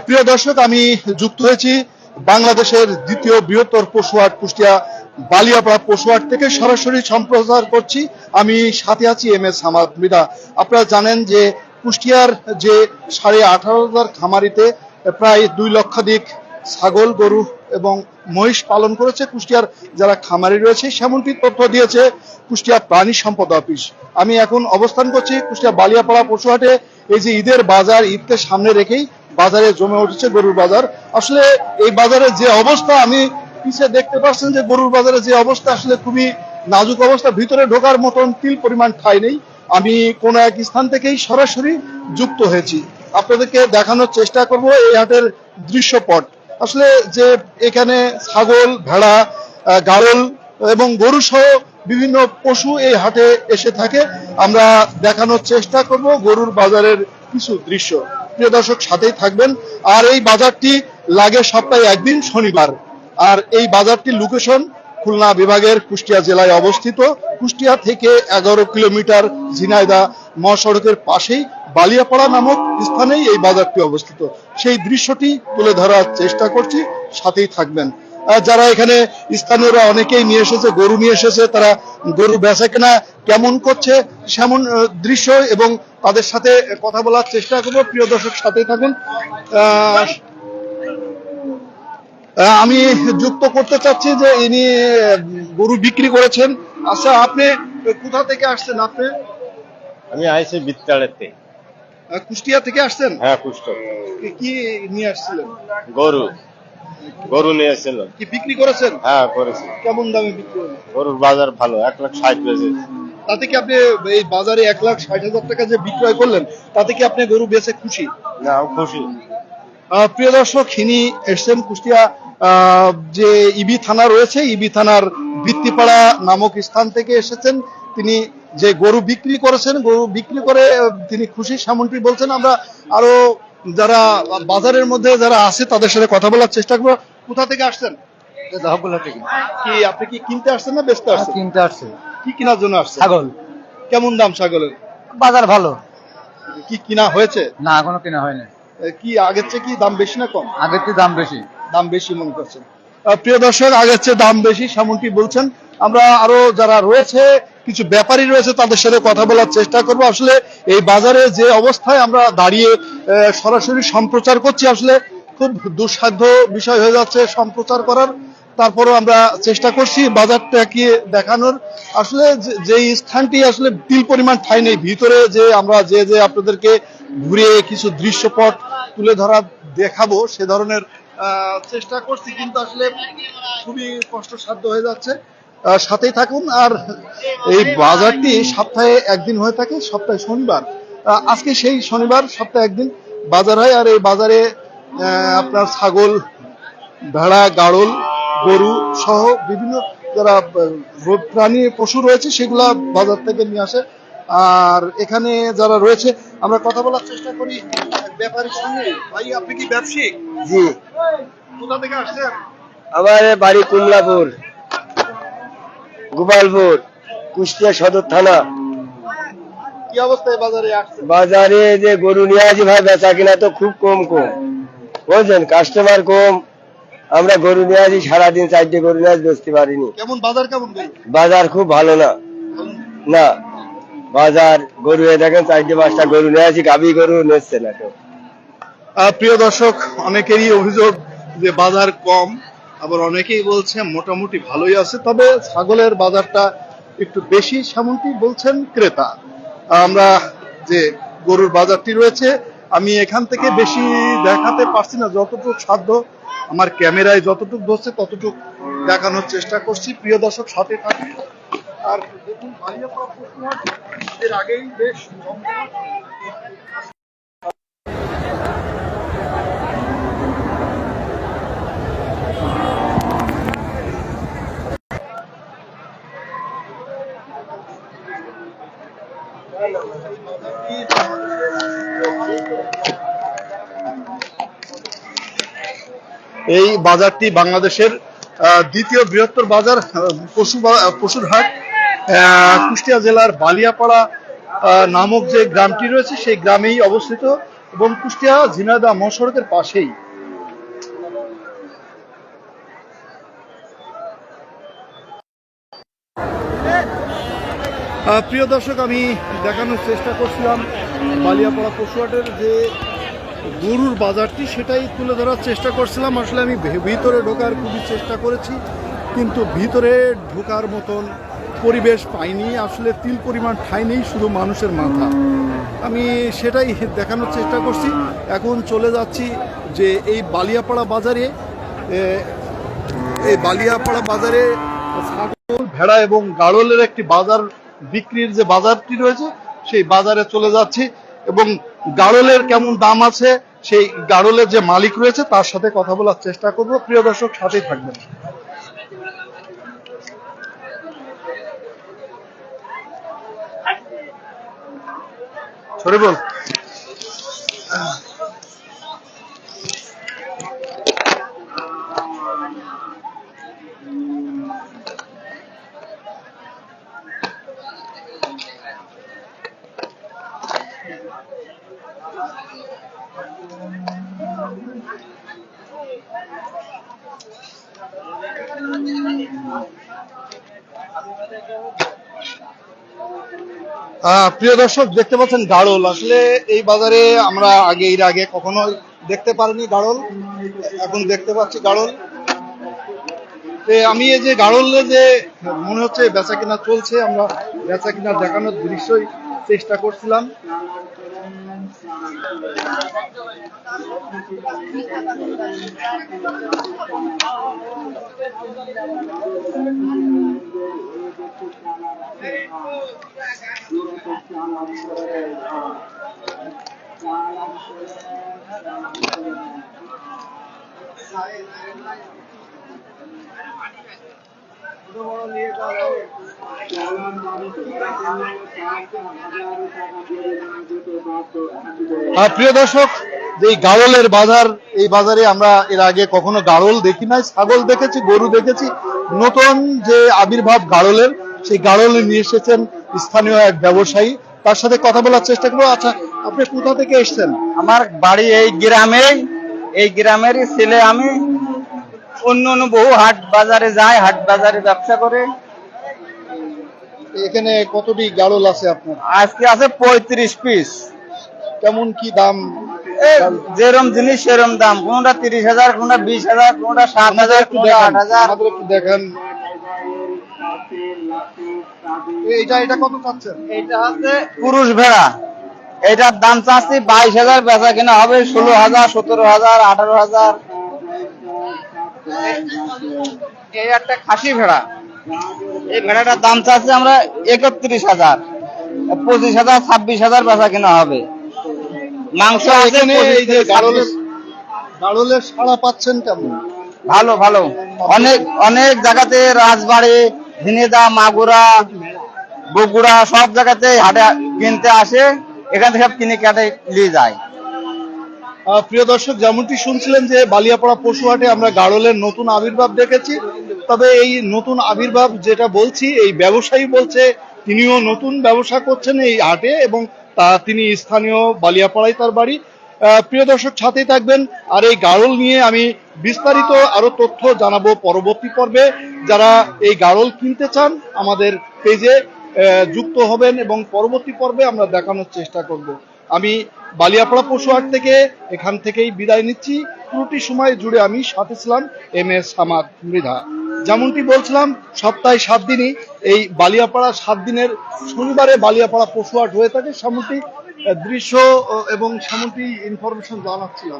প্রিয় দর্শক, আমি যুক্ত হয়েছি বাংলাদেশের দ্বিতীয় বৃহত্তর পশুহাট কুষ্টিয়া বালিয়াপাড়া পশুহাট থেকে সরাসরি সম্প্রচার করছি। আমি সাথে আছি MS হামাদ মৃধা। আপনারা জানেন যে কুষ্টিয়ার যে 18,500 খামারিতে প্রায় 2 লক্ষাধিক ছাগল, গরু এবং মহিষ পালন করেছে কুষ্টিয়ার যারা খামারি রয়েছে, সেমনটি তথ্য দিয়েছে কুষ্টিয়া প্রাণী সম্পদ অফিস। আমি এখন অবস্থান করছি কুষ্টিয়া বালিয়াপাড়া পশুহাটে। এই যে ঈদের বাজার, ঈদকে সামনে রেখেই বাজারে জমে উঠেছে গরুর বাজার। আসলে এই বাজারের যে অবস্থা, আমি পিছিয়ে দেখতে পাচ্ছেন যে গরুর বাজারে যে অবস্থা, আসলে খুবই নাজুক অবস্থা। ভিতরে ঢোকার মতন তিল পরিমাণ ঠাঁই নেই। আমি কোন এক স্থান থেকেই সরাসরি যুক্ত হয়েছি, আপনাদেরকে দেখানোর চেষ্টা করব এই হাটের দৃশ্যপট। আসলে যে এখানে ছাগল, ভেড়া, গাড়ল এবং গরু সহ বিভিন্ন পশু এই হাটে এসে থাকে। আমরা দেখানোর চেষ্টা করব গরুর বাজারের কিছু দৃশ্য। প্রিয় দর্শক, সাথেই থাকবেন। আর এই বাজারটি লাগে সপ্তাহে একদিন, শনিবার। আর এই বাজারটির লোকেশন খুলনা বিভাগের কুষ্টিয়া জেলায় অবস্থিত। কুষ্টিয়া থেকে 11 কিলোমিটার ঝিনাইদহ মহাসড়কের পাশেই বালিয়াপাড়া নামক স্থানেই এই বাজারটি অবস্থিত। সেই দৃশ্যটি তুলে ধরার চেষ্টা করছি, সাথেই থাকবেন। যারা এখানে স্থানীয়রা অনেকেই নিয়ে এসেছে, গরু নিয়ে এসেছে, তারা গরু বেচা কেনা কেমন করছে সেমন দৃশ্য এবং তাদের সাথে কথা বলার চেষ্টা করবো। প্রিয় দর্শক, সাথেই থাকুন। আমি যুক্ত করতে চাচ্ছি যে ইনি গরু বিক্রি করেছেন। আচ্ছা, আপনি কোথা থেকে আসছেন? আপনি? আমি আইছি বিত্তাড়েতে। কুষ্টিয়া থেকে আসছেন? হ্যাঁ, কুষ্টিয়া। কি নিয়ে আসছিলেন? গরু নিয়ে এসেছিল। কি বিক্রি করেছেন? হ্যাঁ, করেছি। কেমন দামে বিক্রি হলো? গরুর বাজার ভালো, 1,60,000 বেজে। তাতে কি আপনি এই বাজারে 1,60,000 টাকা যে বিক্রয় করলেন, তাতে কি আপনি গরু বেচে খুশি? না, খুশি। প্রিয় দর্শক, ইনি এসছেন কুষ্টিয়া যে ইবি থানা রয়েছে, ইবি থানার ভিত্তিপাড়া নামক স্থান থেকে এসেছেন। তিনি যে গরু বিক্রি করেছেন, গরু বিক্রি করে তিনি খুশি সেমনটি বলছেন। আমরা আরো যারা বাজারের মধ্যে যারা আছে তাদের সাথে কথা বলার চেষ্টা করবো। কোথা থেকে আসছেন? কি আপনি কি কিনতে আসছেন না বেচতে আসছেন? কিনতে আসছে। কি কেনার জন্য আসছেন? ছাগল। কেমন দাম ছাগলের? বাজার ভালো। কি কিনা হয়েছে? না, এখনো কেনা হয়নি। কি আগের চেয়ে কি দাম বেশি না কম? আগের চেয়ে দাম বেশি। দাম বেশি মনে করছেন? প্রিয় দর্শক, আগের চেয়ে দাম বেশি সেমনটি বলছেন। আমরা আরো যারা রয়েছে, কিছু ব্যাপারী রয়েছে, তাদের সাথে কথা বলার চেষ্টা করব। আসলে এই বাজারে যে অবস্থায় আমরা দাঁড়িয়ে সরাসরি সম্প্রচার করছি, আসলে খুব দুঃসাধ্য বিষয় হয়ে যাচ্ছে সম্প্রচার করার। তারপরও আমরা চেষ্টা করছি বাজারটাকে দেখানোর। আসলে যে স্থানটি আসলে তিল পরিমাণ ঠাঁই নেই। ভিতরে যে আমরা যে আপনাদেরকে ঘুরিয়ে কিছু দৃশ্যপট তুলে ধরা দেখাবো, সে ধরনের চেষ্টা করছি, কিন্তু আসলে খুবই কষ্টসাধ্য হয়ে যাচ্ছে। সাথেই থাকুন। আর এই বাজারটি সপ্তাহে একদিন হয়ে থাকে, সপ্তাহে শনিবার। আজকে সেই শনিবার, সপ্তাহে একদিন বাজার হয়। আর এই বাজারে আপনার ছাগল, ভেড়া, গাড়ল, গরু সহ বিভিন্ন যারা প্রাণী পশু রয়েছে সেগুলা বাজার থেকে নিয়ে আসে। আর এখানে যারা রয়েছে, আমরা কথা বলার চেষ্টা করি ব্যাপারীর সঙ্গে। ভাই, আপনি কি ব্যবসায়িক? জি। কোথা থেকে আসছেন? আমার বাড়ি কুমলাপুর, গোপালপুর, কুষ্টিয়া সদর থানা। কি অবস্থায় বাজারে আসছেন? বাজারে যে গরু নিয়ে আসি ভাই, বেচা কিনা তো খুব কম বুঝলেন, কাস্টমার কম। আমরা গরু নিয়ে আসি, সারাদিন 4টে গরু নিয়ে আসি, বেচতে পারিনি। কেমন বাজার? কেমন ভাই বাজার? খুব ভালো না। না বাজার, গরু দেখেন 4-5টা গরু নিয়ে আসি, গাভী গরু নিচ্ছে না কেউ। প্রিয় দর্শক, অনেকেরই অভিযোগ যে বাজার কম, আবার অনেকেই বলছে মোটামুটি ভালোই আছে, তবে ছাগলের বাজারটা একটু বেশি সেমনটি বলছেন ক্রেতা। আমরা যে গরুর বাজারটি রয়েছে, আমি এখান থেকে বেশি দেখাতে পারছি না, যতটুকু সাধ্য আমার ক্যামেরায় যতটুকু ধরছে ততটুকু দেখানোর চেষ্টা করছি। প্রিয় দর্শক, সাথে থাকুন। আর দেখুন, বালিয়াপাড়া পশুহাট এর আগেই বেশ জমজমাট। এই বাজারটি বাংলাদেশের দ্বিতীয় বৃহত্তর বাজার, পশুর হাট, কুষ্টিয়া জেলার বালিয়াপাড়া নামক যে গ্রামটি রয়েছে সেই গ্রামেই অবস্থিত এবং কুষ্টিয়া ঝিনাইদহ মহাসড়কের পাশেই। প্রিয় দর্শক, আমি দেখানোর চেষ্টা করছিলাম বালিয়াপাড়া পশুহাটের যে গরুর বাজারটি, সেটাই তুলে ধরার চেষ্টা করছিলাম। আসলে আমি ভিতরে ঢোকার খুবই চেষ্টা করেছি, কিন্তু ভিতরে ঢোকার মতন পরিবেশ পাইনি। আসলে তিল পরিমাণ ঠাঁই নেই, শুধু মানুষের মাথা। আমি সেটাই দেখানোর চেষ্টা করছি। এখন চলে যাচ্ছি যে এই বালিয়াপাড়া বাজারে, ছাগল, ভেড়া এবং গাড়লের একটি বাজার বিক্রির যে বাজারটি রয়েছে সেই বাজারে চলে যাচ্ছি এবং গাড়লের কেমন দাম আছে সেই গাড়লের যে মালিক রয়েছে তার সাথে কথা বলার চেষ্টা করব। প্রিয় দর্শক, সাথেই থাকবেন। সরে বল। প্রিয় দর্শক, দেখতে পাচ্ছেন গাড়ল। আসলে এই বাজারে আমরা এর আগে কখনো দেখতে পারিনি গাড়ল, এখন দেখতে পাচ্ছি গাড়ল। আমি এই যে গাড়লে যে মনে হচ্ছে বেচা কিনা চলছে, আমরা বেচা কিনা দেখানোর দৃশ্যই চেষ্টা করছিলাম। প্রিয় দর্শক, যে গাড়লের বাজার, এই বাজারে আমরা এর আগে কখনো গাড়ল দেখি নাই। ছাগল দেখেছি, গরু দেখেছি। নতুন যে আবির্ভাব গাড়লের, সেই গাড়ল নিয়ে এসেছেন স্থানীয় এক ব্যবসায়ী, তার সাথে কথা বলার চেষ্টা করবো। আচ্ছা, আপনি কোথা থেকে এসেছেন? আমার বাড়ি এই গ্রামেরই ছেলে আমি। অন্য বহু হাট বাজারে যায়, হাট বাজারে ব্যবসা করে। এখানে কতটি গাড়ল আছে আপনার? আজকে আছে 35 পিস। কেমন কি দাম? যেরম জিনিস সেরম দাম, কোনটা 30,000, কোনটা 20,000, কোনটা 7,000, কোনটা 8,000। একটু দেখেন। এটা কত চাচ্ছেন? এটা হচ্ছে পুরুষ ভেড়া। এটার দাম চাচ্ছি 22,000, বেচা কিনা হবে 16,000, 17,000, 18,000। এই একটা খাসি ভেড়া, এই ভেড়াটার দাম চাচ্ছি আমরা 31,000, 25,000, 26,000 বেচা কিনা হবে। মাংস এখানে এই যে গাড়লের সাড়া পাচ্ছেন কেমন? ভালো ভালো। অনেক জায়গাতে, রাজবাড়ি, ঝিনেদা, মাগুরা, বগুড়া, সব জায়গাতে হাটে কিনতে আসে, এখান থেকে সব কিনে কাটে নিয়ে যায়। প্রিয় দর্শক, যেমনটি শুনছিলেন যে বালিয়াপাড়া পশু হাটে আমরা গাড়লের নতুন আবির্ভাব দেখেছি। তবে এই নতুন আবির্ভাব যেটা বলছি, এই ব্যবসায়ী বলছে তিনিও নতুন ব্যবসা করছেন এই হাটে এবং তিনি স্থানীয় বালিয়াপাড়ায় তার বাড়ি। প্রিয় দর্শক, সাথেই থাকবেন। আর এই গাড়ল নিয়ে আমি বিস্তারিত আরো তথ্য জানাবো পরবর্তী পর্বে। যারা এই গাড়ল কিনতে চান আমাদের পেজে যুক্ত হবেন এবং পরবর্তী পর্বে আমরা দেখানোর চেষ্টা করব। আমি বালিয়াপাড়া পশুহাট থেকে এখান থেকেই বিদায় নিচ্ছি। পুরোটি সময় জুড়ে আমি সাথে ছিলাম MS সামাদ মৃধা। যেমনটি বলছিলাম, সপ্তাহে 7 দিনই এই বালিয়াপাড়া 7 দিনের শনিবারে বালিয়াপাড়া পশুহাট হয়ে থাকে। সেমনটি দৃশ্য এবং সেমনটি ইনফরমেশন জানাচ্ছিলাম।